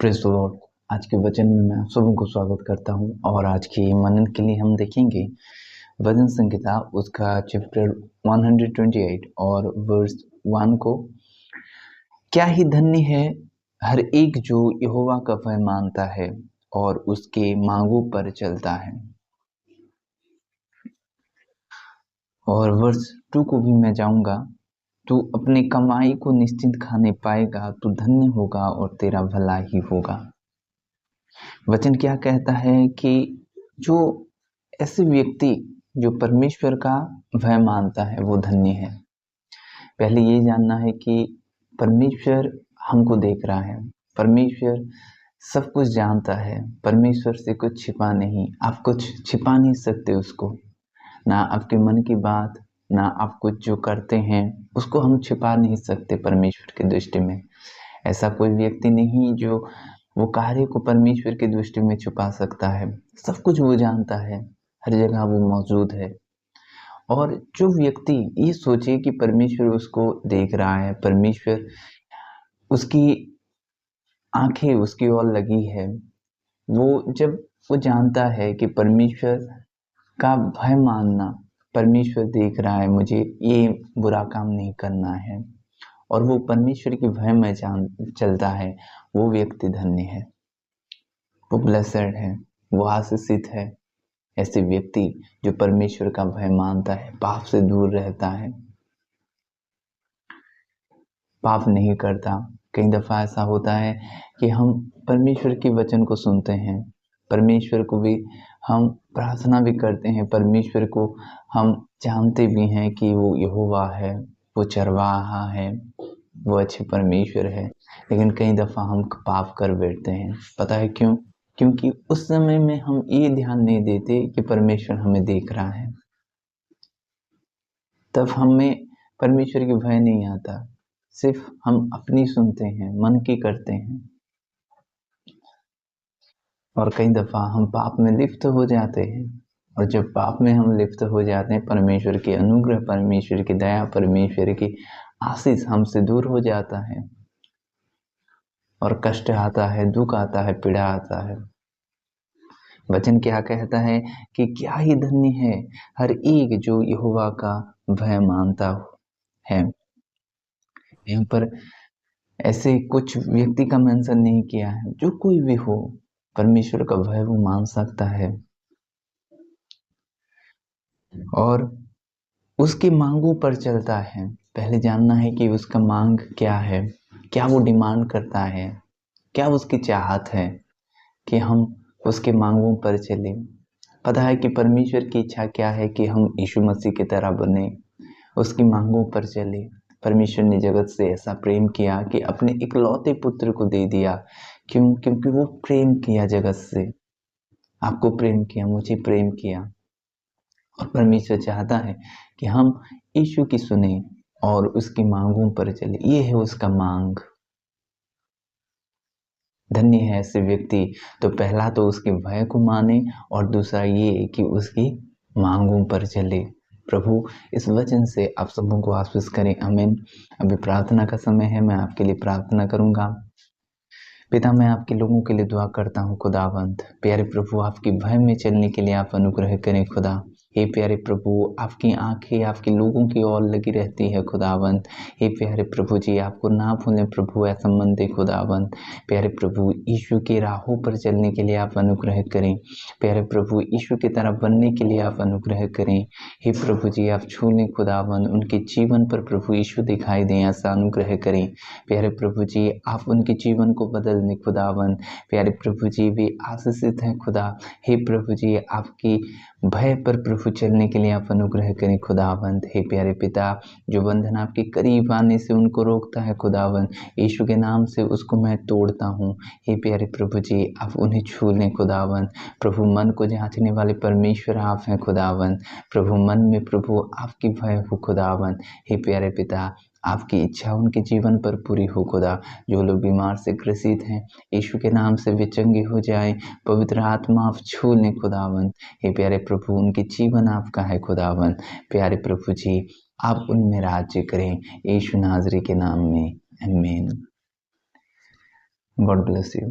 Praise the Lord. आज के वचन में मैं आप सबों को स्वागत करता हूं और आज के मनन के लिए हम देखेंगे भजन संहिता उसका चैप्टर 128 और वर्स 1 को। क्या ही धन्य है हर एक जो यहोवा का भय मानता है और उसके मांगों पर चलता है। और वर्स 2 को भी मैं जाऊंगा। तू अपनी कमाई को निश्चिंत खाने पाएगा, तू धन्य होगा और तेरा भला ही होगा। वचन क्या कहता है कि जो ऐसे व्यक्ति जो परमेश्वर का भय मानता है वो धन्य है। पहले ये जानना है कि परमेश्वर हमको देख रहा है, परमेश्वर सब कुछ जानता है, परमेश्वर से कुछ छिपा नहीं। आप कुछ छिपा नहीं सकते उसको, ना आपके मन की बात, ना आप कुछ जो करते हैं उसको हम छिपा नहीं सकते परमेश्वर की दृष्टि में। ऐसा कोई व्यक्ति नहीं जो वो कार्य को परमेश्वर की दृष्टि में छुपा सकता है। सब कुछ वो जानता है, हर जगह वो मौजूद है। और जो व्यक्ति ये सोचे कि परमेश्वर उसको देख रहा है, परमेश्वर उसकी आंखें उसकी ओर लगी है, जब वो जानता है कि परमेश्वर का भय मानना, परमेश्वर देख रहा है, मुझे ये बुरा काम नहीं करना है, और वो परमेश्वर के भय में चलता है, वो व्यक्ति धन्य है, वो ब्लेसड है, वो आशीषित है। ऐसे व्यक्ति जो परमेश्वर का भय मानता है, पाप से दूर रहता है, पाप नहीं करता। कई दफा ऐसा होता है कि हम परमेश्वर के वचन को सुनते हैं, परमेश्वर को भी हम प्रार्थना भी करते हैं, परमेश्वर को हम जानते भी हैं कि वो यहोवा है, वो चरवाहा है, वो अच्छे परमेश्वर है, लेकिन कई दफा हम पाप कर बैठते हैं। पता है क्यों? क्योंकि उस समय में हम ये ध्यान नहीं देते कि परमेश्वर हमें देख रहा है। तब हमें परमेश्वर की भय नहीं आता, सिर्फ हम अपनी सुनते हैं, मन की करते हैं, और कई दफा हम पाप में लिप्त हो जाते हैं। और जब पाप में हम लिप्त हो जाते हैं, परमेश्वर की अनुग्रह, परमेश्वर की दया, परमेश्वर की आशीष हमसे दूर हो जाता है, और कष्ट आता है, दुख आता है, पीड़ा आता है। वचन क्या कहता है कि क्या ही धन्य है हर एक जो यहोवा का भय मानता है। यहाँ पर ऐसे कुछ व्यक्ति का मेंशन नहीं किया है, जो कोई भी हो परमेश्वर का भय वो मान सकता है और उसकी मांगों पर चलता है। पहले जानना है कि उसका मांग क्या है, क्या वो डिमांड करता है, क्या उसकी चाहत है कि हम उसके मांगों पर चले। पता है कि परमेश्वर की इच्छा क्या है कि हम यीशु मसीह की तरह बने, उसकी मांगों पर चले। परमेश्वर ने जगत से ऐसा प्रेम किया कि अपने इकलौते पुत्र को दे दिया। क्यों? क्योंकि वो प्रेम किया जगत से, आपको प्रेम किया, मुझे प्रेम किया। और परमेश्वर चाहता है कि हम यीशु की सुने और उसकी मांगों पर चले। ये है उसका मांग। धन्य है ऐसे व्यक्ति। तो पहला तो उसके भय को माने, और दूसरा ये कि उसकी मांगों पर चले। प्रभु इस वचन से आप सबों को आशीष करें। आमीन। अभी प्रार्थना का समय है, मैं आपके लिए प्रार्थना करूंगा। पिता, मैं आपके लोगों के लिए दुआ करता हूँ खुदावंत। प्यारे प्रभु, आपके भय में चलने के लिए आप अनुग्रह करें खुदा। हे प्यारे प्रभु, आपकी आंखें आपके लोगों की ओर लगी रहती है खुदावंत। हे प्यारे प्रभु जी, आपको ना भूलें प्रभु, ऐसा मन दे खुदावंत। प्यारे प्रभु, यीशु के राहों पर चलने के लिए आप अनुग्रह करें। प्यारे प्रभु, यीशु की तरह बनने के लिए आप अनुग्रह करें। हे प्रभु जी, आप छू लें खुदावंत, उनके जीवन पर प्रभु यीशु दिखाई दें, ऐसा अनुग्रह करें। प्यारे प्रभु जी, आप उनके जीवन को बदल दें खुदावंत। प्यारे प्रभु जी, वे आशीषित हैं खुदा। हे प्रभु जी, आपकी भय पर प्रभु चलने के लिए आप अनुग्रह करें खुदावंत। हे प्यारे पिता, जो बंधन आपके करीब आने से उनको रोकता है खुदावंत, यीशु के नाम से उसको मैं तोड़ता हूँ। हे प्यारे प्रभु जी, आप उन्हें छू लें खुदावंत। प्रभु, मन को जांचने वाले परमेश्वर आप हैं खुदावंत। प्रभु, मन में प्रभु आपकी भय हो खुदावंत। हे प्यारे पिता, आपकी इच्छा उनके जीवन पर पूरी हो खुदा। जो लोग बीमार से ग्रसित हैं, यीशु के नाम से वे चंगे हो जाएं। पवित्र आत्मा आप छू लें खुदावंत। हे प्यारे प्रभु, उनके जीवन आपका है खुदावंत। प्यारे प्रभु जी, आप उनमें राज्य करें, यीशु नाजरी के नाम में, आमीन। God bless you.